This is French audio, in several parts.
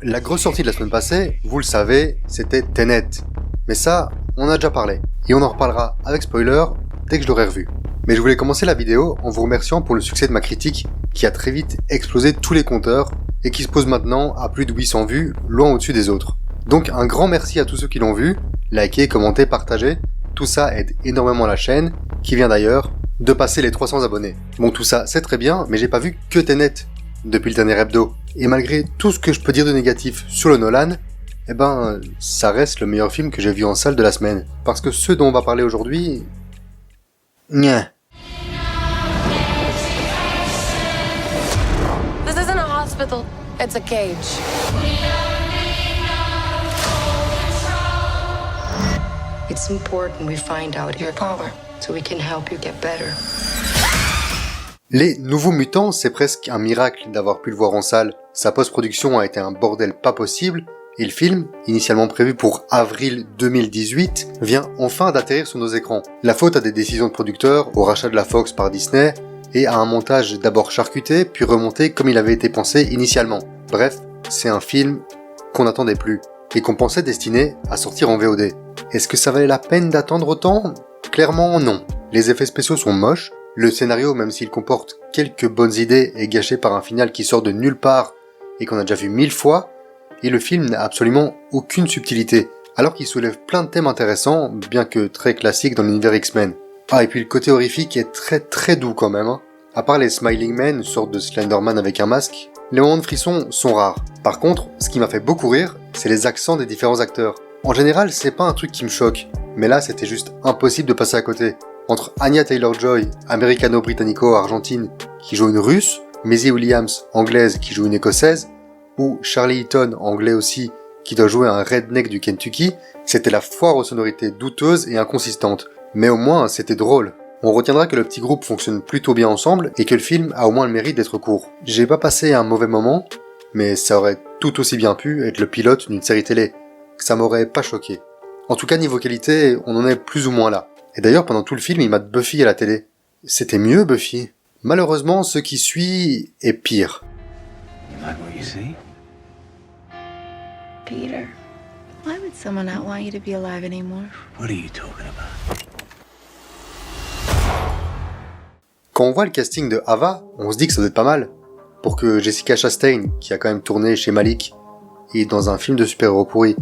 La grosse sortie de la semaine passée, vous le savez, c'était Tenet. Mais ça, on a déjà parlé. Et on en reparlera avec spoiler dès que je l'aurai revu. Mais je voulais commencer la vidéo en vous remerciant pour le succès de ma critique qui a très vite explosé tous les compteurs et qui se pose maintenant à plus de 800 vues, loin au-dessus des autres. Donc un grand merci à tous ceux qui l'ont vu, likez, commentez, partagez. Tout ça aide énormément la chaîne, qui vient d'ailleurs de passer les 300 abonnés. Bon, tout ça c'est très bien, mais j'ai pas vu que Tenet depuis le dernier hebdo. Et malgré tout ce que je peux dire de négatif sur le Nolan, ça reste le meilleur film que j'ai vu en salle de la semaine. Parce que ce dont on va parler aujourd'hui... Nya. This isn't a hospital, it's a cage. It's important we find out your power so we can help you get better. Les Nouveaux Mutants, c'est presque un miracle d'avoir pu le voir en salle. Sa post-production a été un bordel pas possible, et le film, initialement prévu pour avril 2018, vient enfin d'atterrir sur nos écrans. La faute à des décisions de producteurs, au rachat de la Fox par Disney, et à un montage d'abord charcuté, puis remonté comme il avait été pensé initialement. Bref, c'est un film qu'on n'attendait plus, et qu'on pensait destiné à sortir en VOD. Est-ce que ça valait la peine d'attendre autant ? Clairement non. Les effets spéciaux sont moches, le scénario, même s'il comporte quelques bonnes idées, est gâché par un final qui sort de nulle part et qu'on a déjà vu 1000 fois, et le film n'a absolument aucune subtilité, alors qu'il soulève plein de thèmes intéressants, bien que très classiques dans l'univers X-Men. Ah, et puis le côté horrifique est très doux quand même, hein. À part les Smiling Men, une sorte de Slenderman avec un masque, les moments de frisson sont rares. Par contre, ce qui m'a fait beaucoup rire, c'est les accents des différents acteurs. En général, c'est pas un truc qui me choque, mais là c'était juste impossible de passer à côté. Entre Anya Taylor-Joy, américano-britannico-argentine, qui joue une russe, Maisie Williams, anglaise, qui joue une écossaise, ou Charlie Eaton, anglais aussi, qui doit jouer un redneck du Kentucky, c'était la foire aux sonorités douteuses et inconsistantes. Mais au moins, c'était drôle. On retiendra que le petit groupe fonctionne plutôt bien ensemble et que le film a au moins le mérite d'être court. J'ai pas passé un mauvais moment, mais ça aurait tout aussi bien pu être le pilote d'une série télé. Ça m'aurait pas choqué. En tout cas, niveau qualité, on en est plus ou moins là. Et d'ailleurs, pendant tout le film, il mate Buffy à la télé. C'était mieux, Buffy. Malheureusement, ce qui suit est pire. You like what you see? Peter, why would someone not want you to be alive anymore? What are you talking about? Quand on voit le casting de Ava, on se dit que ça doit être pas mal. Pour que Jessica Chastain, qui a quand même tourné chez Malik, et dans un film de super-héros pourri,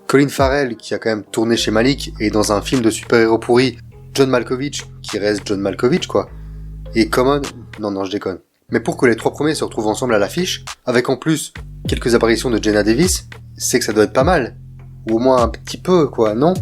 Colin Farrell, qui a quand même tourné chez Malik, et dans un film de super-héros pourri, John Malkovich, qui reste John Malkovich quoi, et Common, non je déconne. Mais pour que les trois premiers se retrouvent ensemble à l'affiche, avec en plus quelques apparitions de Jenna Davis, c'est que ça doit être pas mal. Ou au moins un petit peu quoi, non ?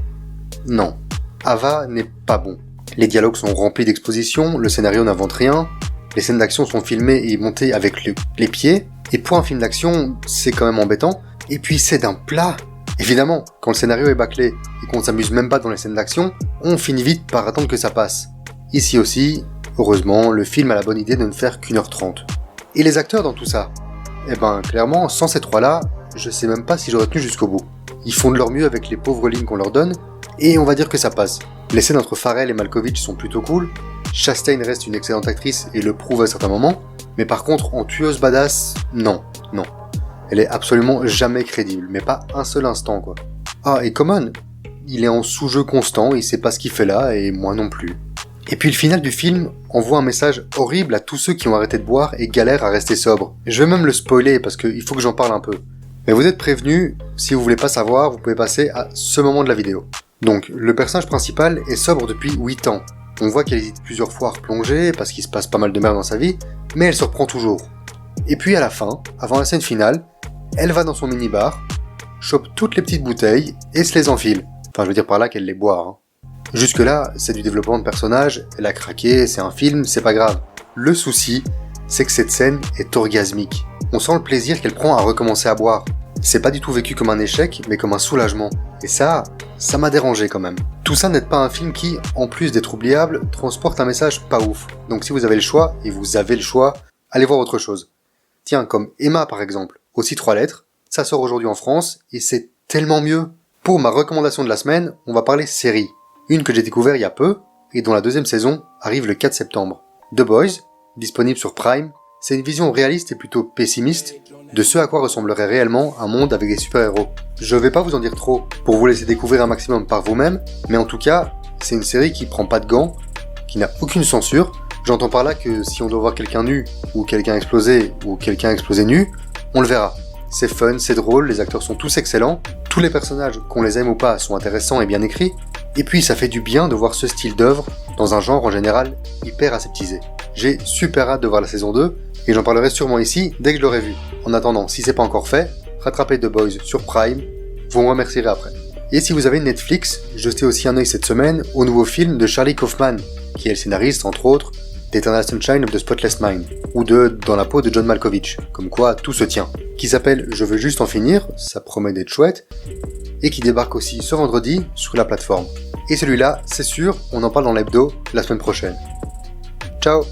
Non. Ava n'est pas bon. Les dialogues sont remplis d'expositions, le scénario n'invente rien, les scènes d'action sont filmées et montées avec les pieds, et pour un film d'action, c'est quand même embêtant, et puis c'est d'un plat. Évidemment, quand le scénario est bâclé et qu'on s'amuse même pas dans les scènes d'action, on finit vite par attendre que ça passe. Ici aussi, heureusement, le film a la bonne idée de ne faire qu'1h30. Et les acteurs dans tout ça ? Clairement, sans ces trois-là, je sais même pas si j'aurais tenu jusqu'au bout. Ils font de leur mieux avec les pauvres lignes qu'on leur donne, et on va dire que ça passe. Les scènes entre Farrell et Malkovich sont plutôt cool, Chastain reste une excellente actrice et le prouve à certains moments, mais par contre, en tueuse badass, non. Elle est absolument jamais crédible, mais pas un seul instant quoi. Ah, et Common, il est en sous-jeu constant, il sait pas ce qu'il fait là, et moi non plus. Et puis le final du film envoie un message horrible à tous ceux qui ont arrêté de boire et galèrent à rester sobres. Je vais même le spoiler parce qu'il faut que j'en parle un peu. Mais vous êtes prévenus, si vous voulez pas savoir, vous pouvez passer à ce moment de la vidéo. Donc, le personnage principal est sobre depuis 8 ans. On voit qu'elle hésite plusieurs fois à replonger parce qu'il se passe pas mal de merde dans sa vie, mais elle se reprend toujours. Et puis à la fin, avant la scène finale, elle va dans son mini-bar, chope toutes les petites bouteilles et se les enfile. Enfin, je veux dire par là qu'elle les boit, hein. Jusque-là, c'est du développement de personnage, elle a craqué, c'est un film, c'est pas grave. Le souci, c'est que cette scène est orgasmique. On sent le plaisir qu'elle prend à recommencer à boire. C'est pas du tout vécu comme un échec, mais comme un soulagement. Et ça m'a dérangé quand même. Tout ça n'aide pas un film qui, en plus d'être oubliable, transporte un message pas ouf. Donc si vous avez le choix, et vous avez le choix, allez voir autre chose. Tiens, comme Emma par exemple, aussi 3 lettres, ça sort aujourd'hui en France, et c'est tellement mieux. Pour ma recommandation de la semaine, on va parler série. Une que j'ai découvert il y a peu, et dont la 2e saison arrive le 4 septembre. The Boys, disponible sur Prime, c'est une vision réaliste et plutôt pessimiste de ce à quoi ressemblerait réellement un monde avec des super-héros. Je vais pas vous en dire trop pour vous laisser découvrir un maximum par vous-même, mais en tout cas, c'est une série qui prend pas de gants, qui n'a aucune censure. J'entends par là que si on doit voir quelqu'un nu, ou quelqu'un explosé nu, on le verra. C'est fun, c'est drôle, les acteurs sont tous excellents, tous les personnages, qu'on les aime ou pas, sont intéressants et bien écrits, et puis ça fait du bien de voir ce style d'œuvre dans un genre en général hyper aseptisé. J'ai super hâte de voir la saison 2, et j'en parlerai sûrement ici dès que je l'aurai vu. En attendant, si c'est pas encore fait, rattrapez The Boys sur Prime, vous me remercierez après. Et si vous avez une Netflix, jetez aussi un œil cette semaine au nouveau film de Charlie Kaufman, qui est le scénariste, entre autres, d'Eternal Sunshine of the Spotless Mind, ou de Dans la peau de John Malkovich, comme quoi tout se tient, qui s'appelle Je veux juste en finir, ça promet d'être chouette, et qui débarque aussi ce vendredi sur la plateforme. Et celui-là, c'est sûr, on en parle dans l'hebdo la semaine prochaine. Ciao!